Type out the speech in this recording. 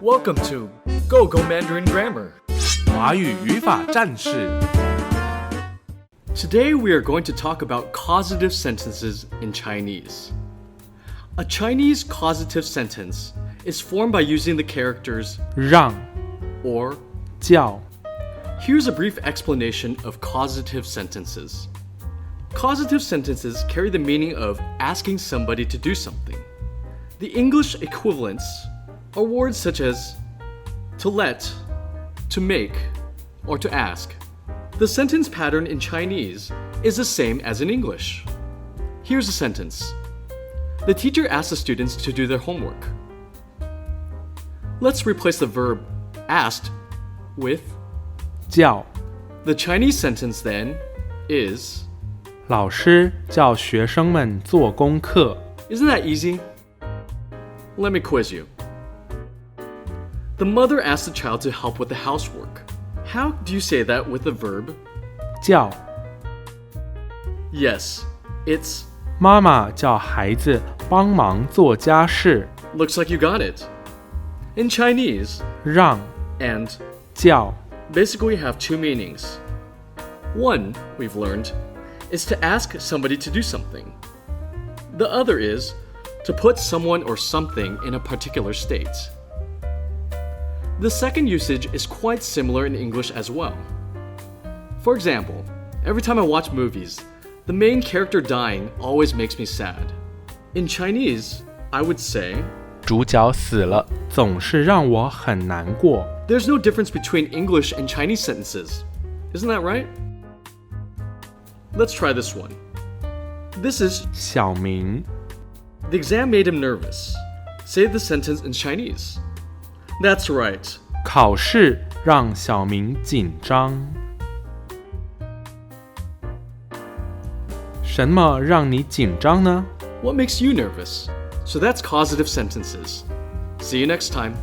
Welcome to Go Mandarin Grammar. 华语语法战士。Today we are going to talk about causative sentences in Chinese. A Chinese causative sentence is formed by using the characters 让 or 叫。 Here's a brief explanation of causative sentences. Causative sentences carry the meaning of asking somebody to do something. The English equivalents are words such as to let, to make, or to ask. The sentence pattern in Chinese is the same as in English. Here's a sentence. The teacher asked the students to do their homework. Let's replace the verb asked with 叫。 The Chinese sentence then is 老师叫学生们做功课。 Isn't that easy? Let me quiz you. The mother asked the child to help with the housework. How do you say that with the verb? 叫。 Yes, it's 妈妈叫孩子帮忙做家事。 looks like you got it. In Chinese, 让 and 叫 basically have two meanings. One, we've learned, is to ask somebody to do something. The other is to put someone or something in a particular state. The second usage is quite similar in English as well. For example, every time I watch movies, the main character dying always makes me sad. In Chinese, I would say, 主角死了总是让我很难过。 there's no difference between English and Chinese sentences. Isn't that right? Let's try this one. This is 小明 the exam made him nervous. Say the sentence in Chinese. That's right. 考试让小明紧张。什么让你紧张呢？ What makes you nervous? So that's causative sentences. See you next time.